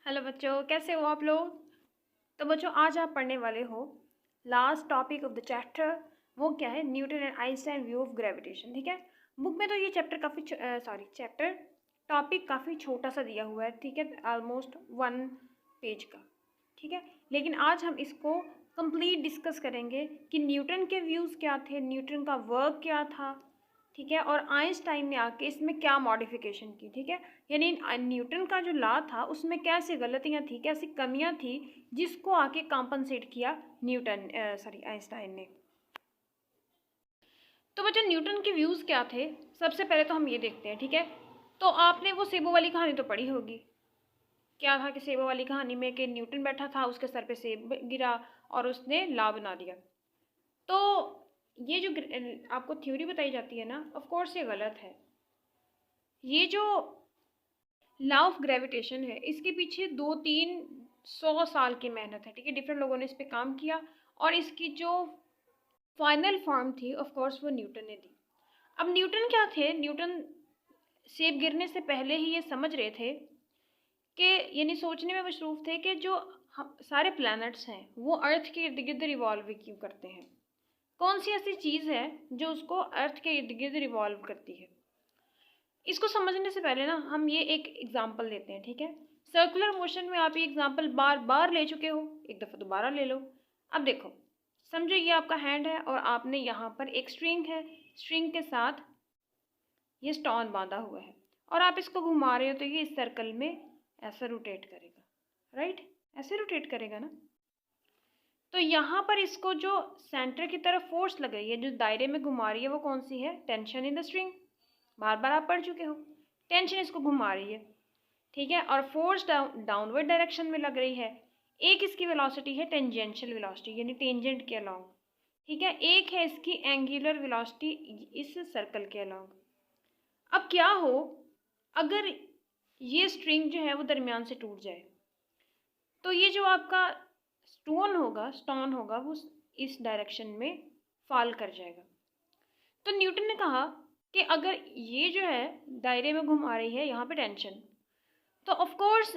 Hello बच्चों, कैसे हो आप लोग। तो बच्चों, आज आप पढ़ने वाले हो last topic of the chapter. वो क्या है? Newton and Einstein view of gravitation. ठीक है, बुक में तो ये चैप्टर काफ़ी चैप्टर टॉपिक काफ़ी छोटा सा दिया हुआ है। ठीक है, ऑलमोस्ट 1 पेज का। ठीक है, लेकिन आज हम इसको कंप्लीट डिस्कस करेंगे कि न्यूटन के व्यूज़ क्या थे, न्यूटन का वर्क क्या था। ठीक है, और आइंस्टाइन ने आके इसमें क्या मॉडिफिकेशन की। ठीक है, यानी न्यूटन का जो लॉ था उसमें कैसी गलतियां थी, कैसी कमियां थी, जिसको आके कॉम्पनसेट किया आइंस्टाइन ने। तो बच्चों, न्यूटन के व्यूज़ क्या थे, सबसे पहले तो हम ये देखते हैं। ठीक है, तो आपने वो सेबों वाली कहानी तो पढ़ी होगी। क्या था कि सेबों वाली कहानी में कि न्यूटन बैठा था, उसके सर पे सेब गिरा और उसने लॉ बना दिया। तो ये जो आपको थ्योरी बताई जाती है ना, ऑफ कोर्स ये गलत है। ये जो लॉ ऑफ ग्रेविटेशन है, इसके पीछे 200-300 साल की मेहनत है। ठीक है, डिफरेंट लोगों ने इस पे काम किया और इसकी जो फाइनल फॉर्म थी, ऑफ कोर्स वो न्यूटन ने दी। अब न्यूटन क्या थे? न्यूटन सेब गिरने से पहले ही ये समझ रहे थे कि, यानी सोचने में मशरूफ थे कि जो हम सारे प्लैनेट्स हैं वो अर्थ के इर्द गिर्द रिवॉल्व क्यों करते हैं। कौन सी ऐसी चीज़ है जो उसको अर्थ के इर्द गिर्द रिवॉल्व करती है। इसको समझने से पहले ना हम ये एक एग्जांपल लेते हैं। ठीक है, सर्कुलर मोशन में आप ये एग्जांपल बार बार ले चुके हो, एक दफ़ा दोबारा ले लो। अब देखो, समझो ये आपका हैंड है और आपने यहाँ पर एक स्ट्रिंग है, स्ट्रिंग के साथ ये स्टोन बांधा हुआ है और आप इसको घुमा रहे हो तो ये इस सर्कल में ऐसा रोटेट करेगा। राइट, ऐसे रोटेट करेगा ना। तो यहाँ पर इसको जो सेंटर की तरफ फोर्स लग रही है, जो दायरे में घुमा रही है, वो कौन सी है? Tension in the string. बार बार आप पढ़ चुके हो, टेंशन इसको घुमा रही है। ठीक है, और फोर्स डाउनवर्ड डायरेक्शन में लग रही है। एक इसकी वेलोसिटी है टेंजेंशियल वेलोसिटी, यानी टेंजेंट के अलोंग। ठीक है, एक है इसकी एंगुलर वेलोसिटी इस सर्कल के अलोंग। अब क्या हो अगर ये स्ट्रिंग जो है वो दरमियान से टूट जाए, तो ये जो आपका स्टोन होगा वो इस डायरेक्शन में फॉल कर जाएगा। तो न्यूटन ने कहा कि अगर ये जो है दायरे में घुमा रही है यहाँ पे टेंशन, तो ऑफ कोर्स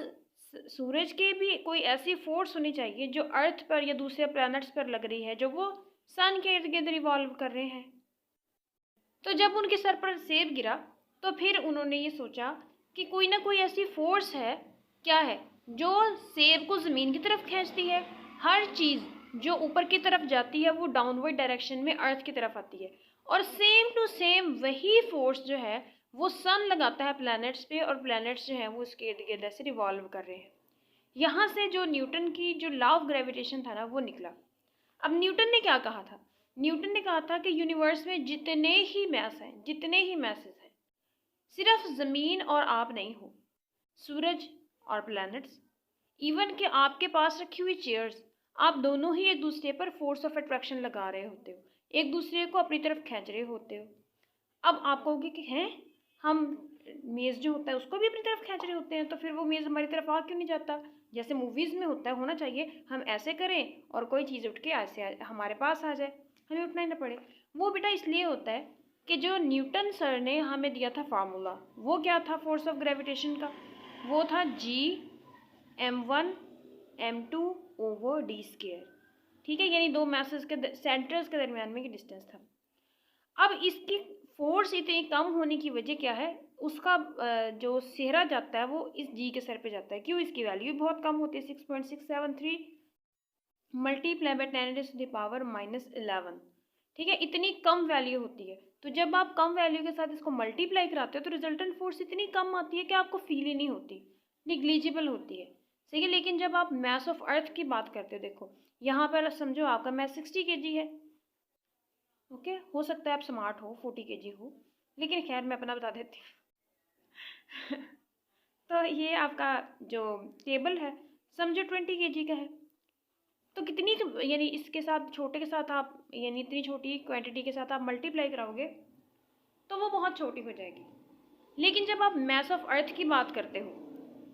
सूरज की भी कोई ऐसी फोर्स होनी चाहिए जो अर्थ पर या दूसरे प्लैनेट्स पर लग रही है, जो वो सन के इर्द गिर्द रिवॉल्व कर रहे हैं। तो जब उनके सर पर सेब गिरा तो फिर उन्होंने ये सोचा कि कोई ना कोई ऐसी फोर्स है, क्या है, जो सेब को ज़मीन की तरफ खींचती है। हर चीज़ जो ऊपर की तरफ जाती है वो डाउनवर्ड डायरेक्शन में अर्थ की तरफ आती है, और सेम टू सेम वही फोर्स जो है वो सन लगाता है प्लैनेट्स पे, और प्लैनेट्स जो हैं वो इसके इर्द गिर्द ऐसे रिवॉल्व कर रहे हैं। यहाँ से जो न्यूटन की जो लॉ ऑफ ग्रेविटेशन था ना वो निकला। अब न्यूटन ने क्या कहा था? न्यूटन ने कहा था कि यूनिवर्स में जितने ही मैस हैं, जितने ही मैसेज हैं, सिर्फ ज़मीन और आप नहीं हो, सूरज और प्लैनेट्स, इवन कि आपके पास रखी हुई चेयर्स, आप दोनों ही एक दूसरे पर फोर्स ऑफ अट्रैक्शन लगा रहे होते हो, एक दूसरे को अपनी तरफ खींच रहे होते हो। अब आप कहोगे कि हैं, हम मेज़ जो होता है उसको भी अपनी तरफ खींच रहे होते हैं, तो फिर वो मेज़ हमारी तरफ आ क्यों नहीं जाता? जैसे मूवीज़ में होता है, होना चाहिए हम ऐसे करें और कोई चीज़ उठ के ऐसे हमारे पास आ जाए, हमें उठना ही ना पड़े। वो बेटा इसलिए होता है कि जो न्यूटन सर ने हमें दिया था फार्मूला, वो क्या था फोर्स ऑफ ग्रेविटेशन का? वो था G m1 m2/d²। ठीक है, यानी दो मैसेज के सेंटर्स के दरमियान में डिस्टेंस था। अब इसकी फोर्स इतनी कम होने की वजह क्या है? उसका जो सेहरा जाता है वो इस जी के सर पे जाता है। क्यों? इसकी वैल्यू बहुत कम होती है, 6.673 मल्टीप्लाई बाय 10⁻⁻11। ठीक है, इतनी कम वैल्यू होती है। तो जब आप कम वैल्यू के साथ इसको मल्टीप्लाई कराते हो तो रिजल्टेंट फोर्स इतनी कम आती है कि आपको फील ही नहीं होती, निग्लिजिबल होती है। सही है, लेकिन जब आप मास ऑफ अर्थ की बात करते हो, देखो यहाँ पर समझो आपका मास 60 kg है। ओके, हो सकता है आप स्मार्ट हो, 40 kg हो, लेकिन खैर मैं अपना बता देती हूँ। तो ये आपका जो टेबल है समझो 20 kg का है। तो कितनी, यानी इसके साथ छोटे के साथ आप, यानी इतनी छोटी क्वांटिटी के साथ आप मल्टीप्लाई कराओगे तो वो बहुत छोटी हो जाएगी। लेकिन जब आप मास ऑफ अर्थ की बात करते हो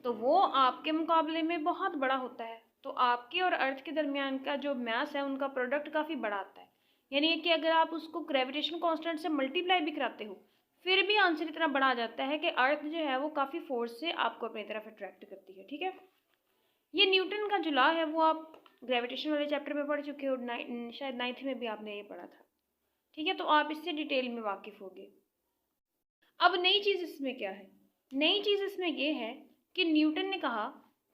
तो वो आपके मुकाबले में बहुत बड़ा होता है। तो आपके और अर्थ के दरमियान का जो मास है उनका प्रोडक्ट काफ़ी बड़ा आता है। यानी कि अगर आप उसको ग्रेविटेशन कांस्टेंट से मल्टीप्लाई भी कराते हो फिर भी आंसर इतना बड़ा आ जाता है कि अर्थ जो है वो काफ़ी फोर्स से आपको अपनी तरफ अट्रैक्ट करती है। ठीक है, ये न्यूटन का जो लॉ है वो आप ग्रेविटेशन वाले चैप्टर में पढ़ चुके हो, शायद 9th में भी आपने ये पढ़ा था, ठीक है। तो आप इससे डिटेल में वाकिफ़ होगे। अब नई चीज़ इसमें क्या है? नई चीज़ इसमें ये है कि न्यूटन ने कहा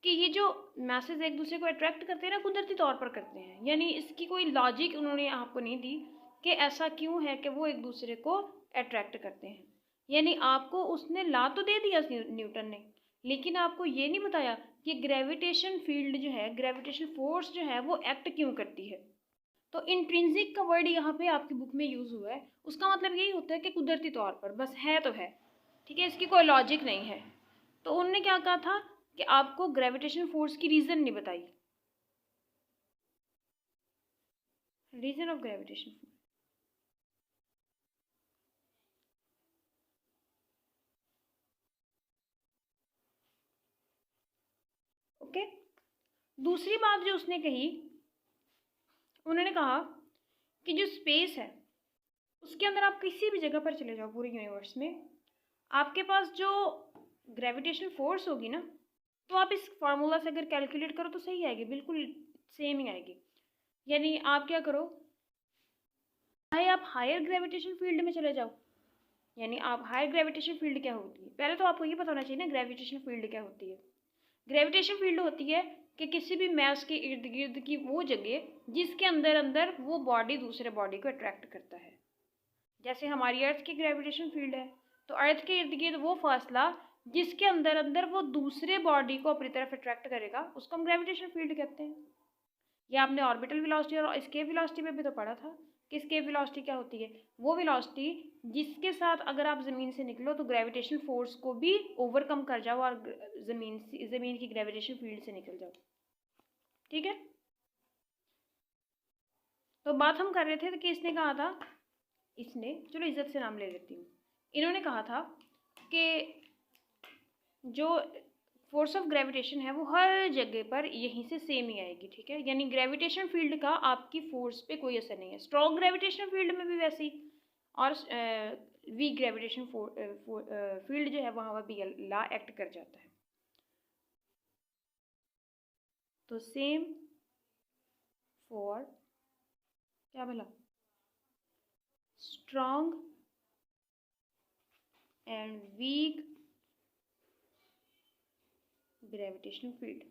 कि ये जो मैसेज एक दूसरे को अट्रैक्ट करते हैं ना, कुदरती तौर पर करते हैं, यानी इसकी कोई लॉजिक उन्होंने आपको नहीं दी कि ऐसा क्यों है कि वो एक दूसरे को अट्रैक्ट करते हैं। यानी आपको उसने ला तो दे दिया न्यूटन ने, लेकिन आपको ये नहीं बताया कि ग्रेविटेशन फील्ड जो है, ग्रेविटेशन फोर्स जो है वो एक्ट क्यों करती है। तो इंट्रिंसिक का वर्ड यहाँ पे आपकी बुक में यूज़ हुआ है, उसका मतलब यही होता है कि कुदरती तौर पर बस है तो है, ठीक है, इसकी कोई लॉजिक नहीं है। तो उन्होंने क्या कहा था कि आपको ग्रेविटेशन फोर्स की रीज़न नहीं बताई, reason of gravitation force. Okay, दूसरी बात जो उसने कही, उन्होंने कहा कि जो स्पेस है उसके अंदर आप किसी भी जगह पर चले जाओ पूरे यूनिवर्स में, आपके पास जो ग्रेविटेशन फोर्स होगी ना, तो आप इस फार्मूला से अगर कैलकुलेट करो तो सही आएगी, बिल्कुल सेम ही आएगी। यानी आप क्या करो, चाहे आप हायर ग्रेविटेशन फील्ड में चले जाओ, यानी आप हायर ग्रेविटेशन फील्ड क्या होती है, पहले तो आपको ये पता होना चाहिए ना ग्रेविटेशन फील्ड क्या होती है। ग्रेविटेशन फील्ड होती है कि किसी भी मैस के इर्द गिर्द की वो जगह जिसके अंदर अंदर वो बॉडी दूसरे बॉडी को अट्रैक्ट करता है। जैसे हमारी अर्थ की ग्रेविटेशन फील्ड है, तो अर्थ के इर्द गिर्द वो फासला जिसके अंदर अंदर वो दूसरे बॉडी को अपनी तरफ अट्रैक्ट करेगा, उसको हम ग्रेविटेशन फील्ड कहते हैं। ये आपने ऑर्बिटल वेलोसिटी और एस्केप वेलोसिटी में भी तो पढ़ा था कि एस्केप वेलोसिटी क्या होती है, वो वेलोसिटी जिसके साथ अगर आप ज़मीन से निकलो तो ग्रेविटेशन फोर्स को भी ओवरकम कर जाओ और ज़मीन की ग्रेविटेशन फील्ड से निकल जाओ, ठीक है। तो बात हम कर रहे थे कि इसने कहा था, इसने, चलो इज्जत से नाम ले लेती हूँ, इन्होंने कहा था कि जो फोर्स ऑफ ग्रेविटेशन है वो हर जगह पर यहीं से सेम ही आएगी, ठीक है। यानी ग्रेविटेशन फील्ड का आपकी फोर्स पे कोई असर नहीं है, स्ट्रॉन्ग ग्रेविटेशन फील्ड में भी वैसे ही, और वीक ग्रेविटेशन फील्ड जो है वहाँ पर भी ला एक्ट कर जाता है। तो सेम फॉर क्या बोला, strong and weak gravitation field.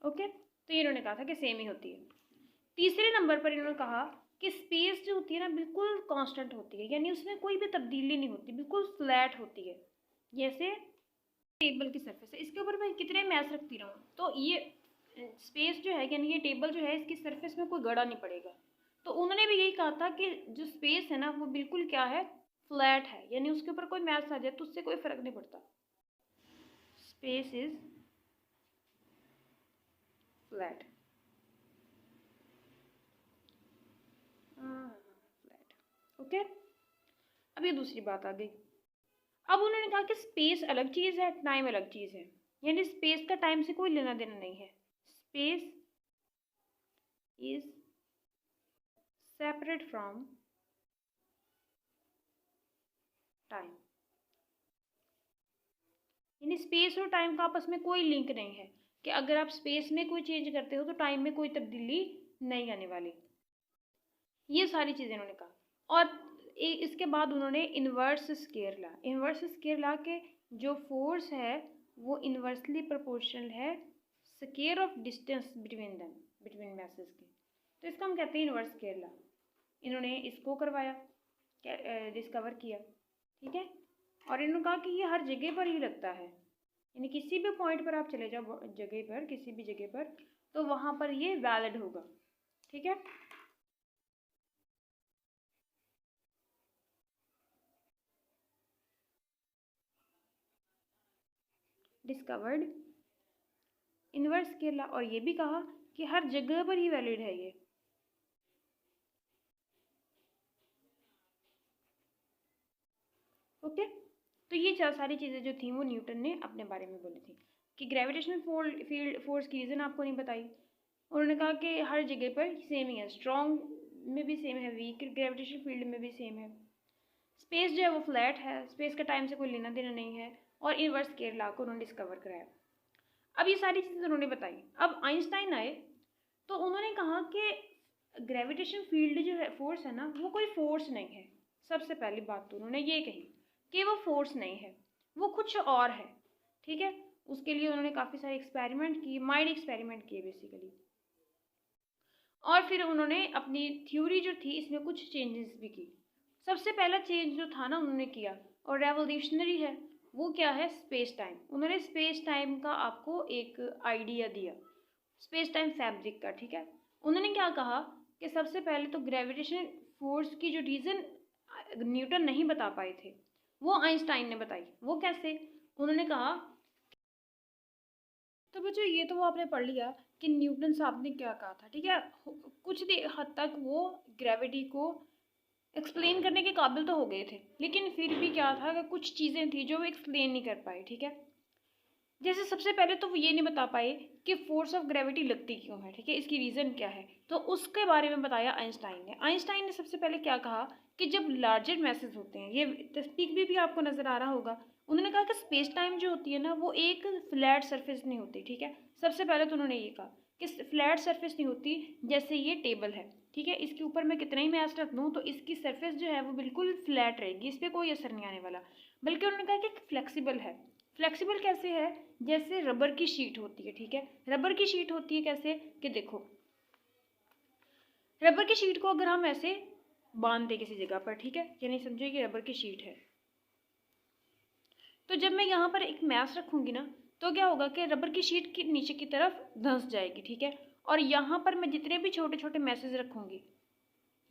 Okay, तो ये इन्होंने कहा था कि सेम ही होती है। तीसरे नंबर पर इन्होंने कहा कि स्पेस जो होती है ना बिल्कुल कांस्टेंट होती है, यानी उसमें कोई भी तब्दीली नहीं होती, बिल्कुल फ्लैट होती है, जैसे टेबल की सरफेस है, इसके ऊपर मैं कितने मैस रखती रहूँ तो ये स्पेस जो है, यानी ये टेबल जो है, इसकी सरफेस में कोई गड़ा नहीं पड़ेगा। तो उन्होंने भी यही कहा था कि जो स्पेस है ना वो बिल्कुल क्या है, फ्लैट है, यानी उसके ऊपर कोई मैस आ जाए तो उससे कोई फर्क नहीं पड़ता, space is flat. Flat, okay. अब ये दूसरी बात आ गई। अब उन्होंने कहा कि स्पेस अलग चीज़ है, टाइम अलग चीज़ है, यानी स्पेस का टाइम से कोई लेना देना नहीं है, space is separate from time, यानी स्पेस और टाइम का आपस में कोई लिंक नहीं है कि अगर आप स्पेस में कोई चेंज करते हो तो टाइम में कोई तब्दीली नहीं आने वाली। ये सारी चीज़ें उन्होंने कहा। और इसके बाद उन्होंने इन्वर्स स्केयर ला, इन्वर्स स्केयर ला के जो फोर्स है वो इन्वर्सली प्रोपोर्शनल है square of distance between them, between message के, तो इसको हम कहते हैं इन्वर्स स्केयर ला। इन्होंने इसको करवाया, डिस्कवर किया, ठीक है। और इन्होंने कहा कि ये हर जगह पर ही लगता है, यानी किसी भी पॉइंट पर आप चले जाओ जगह पर, किसी भी जगह पर, तो वहाँ पर ये वैलिड होगा, ठीक है। डिस्कवर्ड इन्वर्स केरला, और ये भी कहा कि हर जगह पर ही वैलिड है ये। ओके, तो ये सारी चीज़ें जो थी वो न्यूटन ने अपने बारे में बोली थी कि ग्रेविटेशनल फील्ड फोर्स की रीज़न आपको नहीं बताई। उन्होंने कहा कि हर जगह पर सेम ही है, स्ट्रॉन्ग में भी सेम है, वीक ग्रेविटेशन फील्ड में भी सेम है, स्पेस जो है वो फ्लैट है, स्पेस का टाइम से कोई लेना देना नहीं है, और इनवर्स स्केयर लॉ को उन्होंने डिस्कवर कराया। अब ये सारी चीज़ें उन्होंने बताई। अब आइंस्टाइन आए तो उन्होंने कहा कि ग्रेविटेशन फील्ड जो है, फोर्स है ना, वो कोई फोर्स नहीं है। सबसे पहली बात तो उन्होंने ये कही कि वो फोर्स नहीं है, वो कुछ और है। ठीक है, उसके लिए उन्होंने काफ़ी सारे एक्सपेरिमेंट किए, माइंड एक्सपेरिमेंट किए बेसिकली, और फिर उन्होंने अपनी थ्योरी जो थी इसमें कुछ चेंजेस भी की। सबसे पहला चेंज जो था ना उन्होंने किया, और रेवोल्यूशनरी है, वो क्या है, स्पेस टाइम। उन्होंने स्पेस टाइम का आपको एक आइडिया दिया, स्पेस टाइम फैब्रिक का। ठीक है, उन्होंने क्या कहा कि सबसे पहले तो ग्रेविटेशन फोर्स की जो रीज़न न्यूटन नहीं बता पाए थे, वो आइंस्टाइन ने बताई। वो कैसे, उन्होंने कहा, तो बच्चों ये तो वो आपने पढ़ लिया कि न्यूटन साहब ने क्या कहा था। ठीक है, कुछ हद तक वो ग्रेविटी को एक्सप्लेन करने के काबिल तो हो गए थे, लेकिन फिर भी क्या था कि कुछ चीज़ें थी जो वो एक्सप्लेन नहीं कर पाए। ठीक है, जैसे सबसे पहले तो वो ये नहीं बता पाए कि फोर्स ऑफ ग्रेविटी लगती क्यों है। ठीक है, इसकी रीज़न क्या है, तो उसके बारे में बताया आइंस्टाइन ने। आइंस्टाइन ने सबसे पहले क्या कहा कि जब लार्जर मैसेज होते हैं, ये तस्वीर भी आपको नज़र आ रहा होगा, उन्होंने कहा कि स्पेस टाइम जो होती है ना वो एक फ्लैट सरफेस नहीं होती। ठीक है, सबसे पहले तो उन्होंने ये कहा कि फ्लैट सरफेस नहीं होती। जैसे ये टेबल है, ठीक है, इसके ऊपर मैं कितना ही मैस रख दूँ तो इसकी सरफेस जो है वो बिल्कुल फ्लैट रहेगी, इस पर कोई असर नहीं आने वाला। बल्कि उन्होंने कहा कि फ्लेक्सिबल है। फ्लेक्सिबल कैसे है, जैसे रबर की शीट होती है। ठीक है, रबर की शीट होती है कैसे, कि देखो रबर की शीट को अगर हम ऐसे बांध दे किसी जगह पर, ठीक है, यानी समझो कि रबर की शीट है, तो जब मैं यहाँ पर एक मैस रखूँगी ना तो क्या होगा कि रबर की शीट की नीचे की तरफ धंस जाएगी। ठीक है, और यहाँ पर मैं जितने भी छोटे छोटे मैसेज रखूँगी,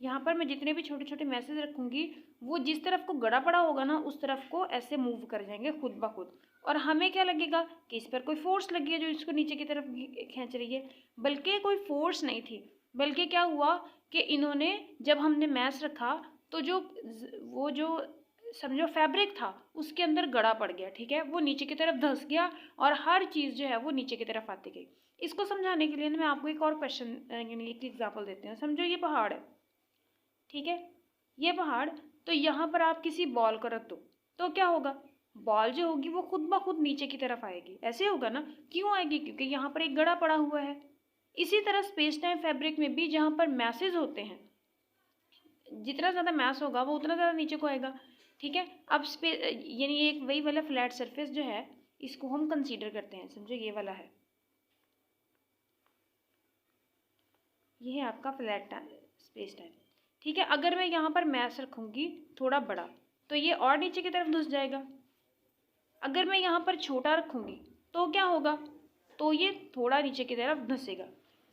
यहाँ पर मैं जितने भी छोटे छोटे मैसेज रखूँगी, वो जिस तरफ को गड़ा पड़ा होगा ना उस तरफ को ऐसे मूव कर जाएंगे खुद ब खुद। और हमें क्या लगेगा कि इस पर कोई फोर्स लगी है जो इसको नीचे की तरफ खींच रही है, बल्कि कोई फोर्स नहीं थी। बल्कि क्या हुआ कि इन्होंने, जब हमने मैस रखा तो जो समझो फैब्रिक था उसके अंदर गड़ा पड़ गया। ठीक है, वो नीचे की तरफ धंस गया और हर चीज़ जो है वो नीचे की तरफ आती गई। इसको समझाने के लिए मैं आपको एक और क्वेश्चन यानी एक एग्जाम्पल देती हूँ। समझो ये पहाड़ है, ठीक है, ये पहाड़, तो यहाँ पर आप किसी बॉल को रख दो तो क्या होगा, बॉल जो होगी वो खुद ब खुद नीचे की तरफ आएगी। ऐसे होगा ना, क्यों आएगी, क्योंकि यहाँ पर एक गड़ा पड़ा हुआ है। इसी तरह स्पेस टाइम फैब्रिक में भी जहाँ पर मैसेज होते हैं, जितना ज़्यादा मैस होगा वो उतना ज़्यादा नीचे को आएगा। ठीक है, अब यानी एक वही वाला फ्लैट सरफेस जो है इसको हम कंसीडर करते हैं। समझो ये वाला है, ये है आपका फ्लैट स्पेस टाइम। ठीक है, अगर मैं यहाँ पर मैस रखूँगी थोड़ा बड़ा तो ये और नीचे की तरफ घुस जाएगा। अगर मैं यहाँ पर छोटा रखूँगी तो क्या होगा, तो ये थोड़ा नीचे की तरफ धंसेगा।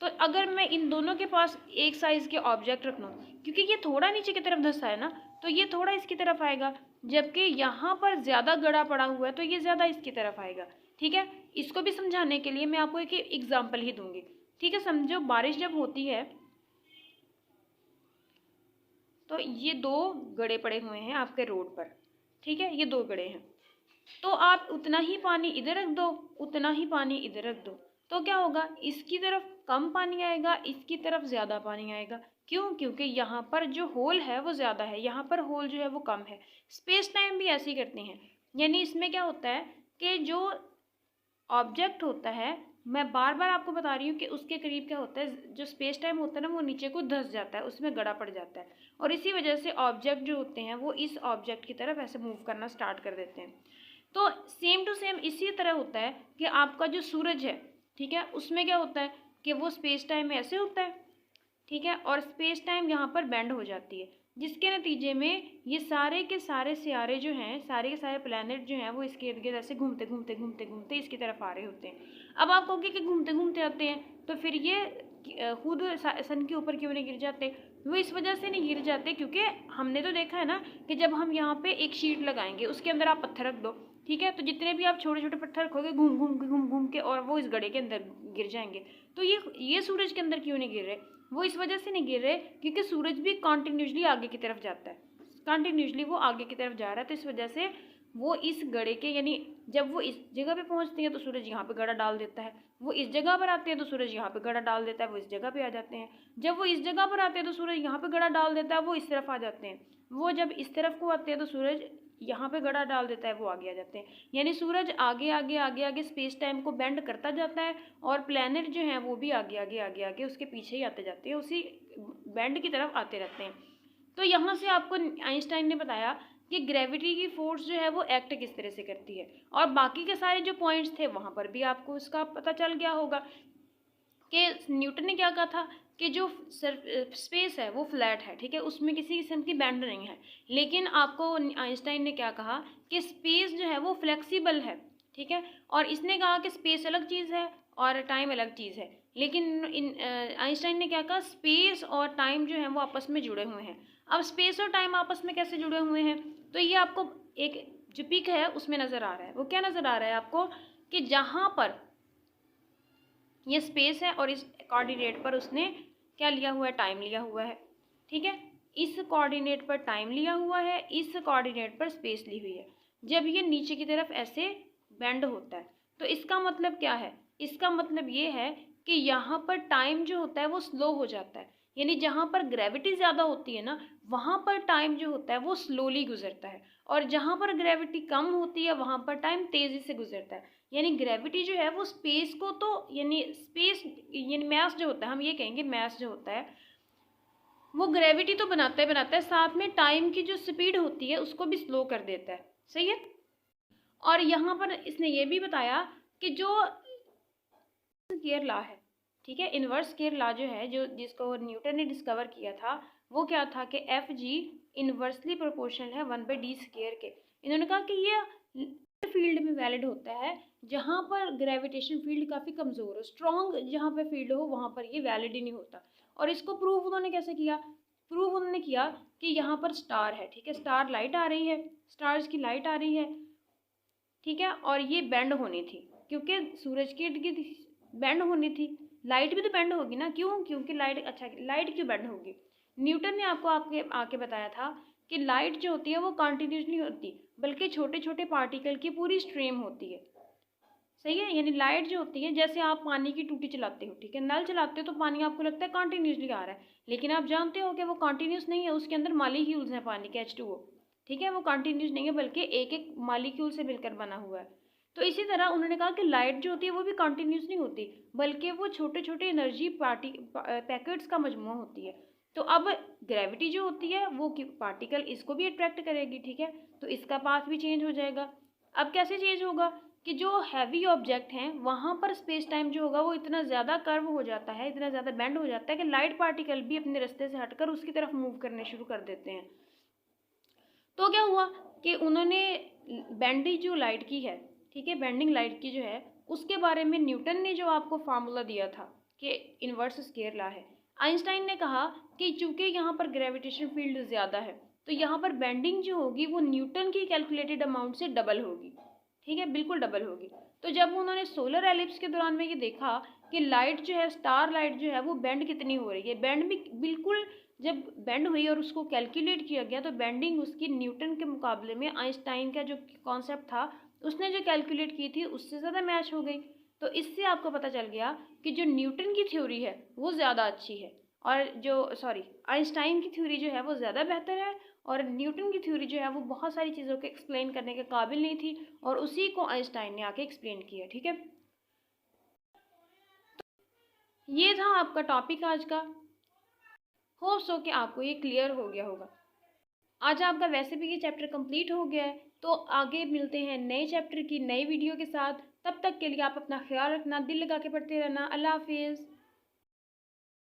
तो अगर मैं इन दोनों के पास एक साइज़ के ऑब्जेक्ट रख लूँ, क्योंकि ये थोड़ा नीचे की तरफ धंसा है ना, तो ये थोड़ा इसकी तरफ आएगा, जबकि यहाँ पर ज़्यादा गड़ा पड़ा हुआ है तो ये ज़्यादा इसकी तरफ आएगा। ठीक है, इसको भी समझाने के लिए मैं आपको एक एग्जाम्पल ही दूंगी। ठीक है, समझो बारिश जब होती है तो ये दो गड़े पड़े हुए हैं आपके रोड पर। ठीक है, ये दो गड़े हैं, तो आप उतना ही पानी इधर रख दो, उतना ही पानी इधर रख दो, तो क्या होगा, इसकी तरफ कम पानी आएगा, इसकी तरफ ज़्यादा पानी आएगा। क्यों, क्योंकि यहाँ पर जो होल है वो ज़्यादा है, यहाँ पर होल जो है वो कम है। स्पेस टाइम भी ऐसे ही करते हैं, यानी इसमें क्या होता है कि जो ऑब्जेक्ट होता है, मैं बार बार आपको बता रही हूँ कि उसके करीब क्या होता है, जो स्पेस टाइम होता है ना वो नीचे को धंस जाता है, उसमें गड़ा पड़ जाता है, और इसी वजह से ऑब्जेक्ट जो होते हैं वो इस ऑब्जेक्ट की तरफ ऐसे मूव करना स्टार्ट कर देते हैं। तो सेम टू सेम इसी तरह होता है कि आपका जो सूरज है, ठीक है, उसमें क्या होता है कि वो स्पेस टाइम में ऐसे होता है। ठीक है, और स्पेस टाइम यहाँ पर बेंड हो जाती है, जिसके नतीजे में ये सारे के सारे सियारे जो हैं, सारे के सारे प्लैनेट जो हैं वो इसके इर्द गिर्द ऐसे घूमते घूमते घूमते घूमते इसकी तरफ आ रहे होते हैं। अब आप कहोगे कि घूमते घूमते आते हैं तो फिर ये खुद सन के ऊपर क्यों नहीं गिर जाते, वो इस वजह से नहीं गिर जाते क्योंकि हमने तो देखा है ना कि जब हम यहाँ पे एक शीट लगाएंगे उसके अंदर आप पत्थर रख दो, ठीक है, तो जितने भी आप छोटे छोटे पत्थर रखोगे घूम घूम के और वो इस गड्ढे के अंदर गिर जाएंगे। तो ये सूरज के अंदर क्यों नहीं गिर रहे, वो इस वजह से नहीं गिर रहे क्योंकि सूरज भी कॉन्टिन्यूसली आगे की तरफ जाता है, कॉन्टिन्यूसली वो आगे की तरफ जा रहा है, तो इस वजह से वो इस गड़े के, यानी जब वो इस जगह पे पहुंचते हैं तो सूरज यहाँ पे गड़ा डाल देता है, वो इस जगह पर आते हैं तो सूरज यहाँ पे गड़ा डाल देता है, वो इस जगह पे आ जाते हैं, जब वो इस जगह पर आते हैं तो सूरज यहाँ पे गड़ा डाल देता है, वो इस तरफ आ जाते हैं। वो जब इस तरफ को आते हैं तो सूरज यहाँ पे गड़ा डाल देता है, वो आगे आ जाते हैं। यानी सूरज आगे आगे आगे आगे स्पेस टाइम को बेंड करता जाता है और प्लैनेट जो हैं वो भी आगे आगे आगे आगे उसके पीछे ही आते जाते हैं, उसी बेंड की तरफ आते रहते हैं। तो यहाँ से आपको आइंस्टाइन ने बताया कि ग्रेविटी की फोर्स जो है वो एक्ट किस तरह से करती है, और बाकी के सारे जो पॉइंट्स थे वहाँ पर भी आपको इसका पता चल गया होगा कि न्यूटन ने क्या कहा था कि जो स्पेस है वो फ्लैट है, ठीक है, उसमें किसी किस्म की बेंड नहीं है। लेकिन आपको आइंस्टाइन ने क्या कहा कि स्पेस जो है वो फ्लेक्सिबल है, ठीक है, और इसने कहा कि स्पेस अलग चीज़ है और टाइम अलग चीज़ है। लेकिन आइंस्टाइन ने क्या कहा, स्पेस और टाइम जो है वो आपस में जुड़े हुए हैं। अब स्पेस और टाइम आपस में कैसे जुड़े हुए हैं, तो ये आपको एक जो पिक है उसमें नज़र आ रहा है। वो क्या नज़र आ रहा है आपको कि जहाँ पर ये स्पेस है और इस कोऑर्डिनेट पर उसने क्या लिया हुआ है, टाइम लिया हुआ है, ठीक है, इस कोऑर्डिनेट पर टाइम लिया हुआ है, इस कोऑर्डिनेट पर स्पेस ली हुई है। जब ये नीचे की तरफ ऐसे बेंड होता है तो इसका मतलब क्या है, इसका मतलब ये है कि यहाँ पर टाइम जो होता है वो स्लो हो जाता है। यानी जहाँ पर ग्रेविटी ज़्यादा होती है ना, वहाँ पर टाइम जो होता है वो स्लोली गुजरता है, और जहाँ पर ग्रेविटी कम होती है वहाँ पर टाइम तेज़ी से गुजरता है। यानी ग्रेविटी जो है वो स्पेस को तो यानी स्पेस यानी मैस जो होता है, हम ये कहेंगे मैस जो होता है वो ग्रेविटी तो बनाता है, साथ में टाइम की जो स्पीड होती है उसको भी स्लो कर देता है। सही है। और यहाँ पर इसने ये भी बताया कि जो स्केयर लॉ है, ठीक है, इन्वर्स स्केयर लॉ जो है, जो जिसको न्यूटन ने डिस्कवर किया था, वो क्या था कि एफ जी इन्वर्सली प्रोपोर्शनल है 1/d स्केयर के। इन्होंने कहा कि ये फील्ड में वैलिड होता है जहाँ पर ग्रेविटेशन फील्ड काफ़ी कमज़ोर हो, स्ट्रॉन्ग जहाँ पे फील्ड हो वहाँ पर ये वैलिड ही नहीं होता। और इसको प्रूव उन्होंने कैसे किया, प्रूव उन्होंने किया कि यहाँ पर स्टार है, ठीक है, स्टार लाइट आ रही है, स्टार्स की लाइट आ रही है, ठीक है, और ये बेंड होनी थी क्योंकि सूरज की बेंड होनी थी। लाइट भी तो बेंड होगी ना, क्यों, क्योंकि लाइट, अच्छा लाइट क्यों बेंड होगी, न्यूटन ने आपको आके बताया था कि लाइट जो होती है वो कंटिन्यूस नहीं होती बल्कि छोटे छोटे पार्टिकल की पूरी स्ट्रीम होती है। सही है। यानी लाइट जो होती है, जैसे आप पानी की टूटी चलाते हो, ठीक है, नल चलाते हो तो पानी आपको लगता है कंटिन्यूसली आ रहा है, लेकिन आप जानते हो कि वो कंटिन्यूस नहीं है, उसके अंदर मालिक्यूल्स हैं पानी के, H2O, ठीक है, वो कंटिन्यूस नहीं है बल्कि एक एक मालिक्यूल से मिलकर बना हुआ है। तो इसी तरह उन्होंने कहा कि लाइट जो होती है वो भी कंटिन्यूस नहीं होती बल्कि वो छोटे छोटे एनर्जी पैकेट्स का मजमूआ होती है। तो अब ग्रेविटी जो होती है वो पार्टिकल इसको भी अट्रैक्ट करेगी, ठीक है, तो इसका पाथ भी चेंज हो जाएगा। अब कैसे चेंज होगा कि जो हैवी ऑब्जेक्ट हैं वहाँ पर स्पेस टाइम जो होगा वो इतना ज़्यादा कर्व हो जाता है, इतना ज़्यादा बेंड हो जाता है कि लाइट पार्टिकल भी अपने रास्ते से हटकर उसकी तरफ मूव करने शुरू कर देते हैं। तो क्या हुआ कि उन्होंने बेंडिंग जो लाइट की है, ठीक है, बेंडिंग लाइट की जो है उसके बारे में न्यूटन ने जो आपको फार्मूला दिया था कि इन्वर्स स्केयर लॉ है, आइंस्टाइन ने कहा कि चूंकि यहाँ पर ग्रेविटेशन फील्ड ज़्यादा है तो यहाँ पर बेंडिंग जो होगी वो न्यूटन की कैलकुलेटेड अमाउंट से डबल होगी, ठीक है, बिल्कुल डबल होगी। तो जब उन्होंने सोलर एलिप्स के दौरान में ये देखा कि लाइट जो है, स्टार लाइट जो है वो बेंड कितनी हो रही है, बेंड भी बिल्कुल, जब बेंड हुई और उसको कैलकुलेट किया गया तो बेंडिंग उसकी न्यूटन के मुकाबले में आइंस्टाइन का जो कॉन्सेप्ट था उसने जो कैलकुलेट की थी उससे ज़्यादा मैच हो गई। तो इससे आपको पता चल गया कि जो न्यूटन की थ्योरी है वो ज़्यादा अच्छी है और जो आइंस्टाइन की थ्योरी जो है वो ज़्यादा बेहतर है, और न्यूटन की थ्योरी जो है वो बहुत सारी चीज़ों को एक्सप्लेन करने के काबिल नहीं थी और उसी को आइंस्टाइन ने आके एक्सप्लेन किया। ठीक है, ये था आपका टॉपिक आज का। होप सो कि आपको ये क्लियर हो गया होगा। आज आपका वैसे भी ये चैप्टर कंप्लीट हो गया है, तो आगे मिलते हैं नए चैप्टर की नई वीडियो के साथ। तब तक के लिए आप अपना ख्याल रखना, दिल लगा के पढ़ते रहना। अल्लाह हाफिज़।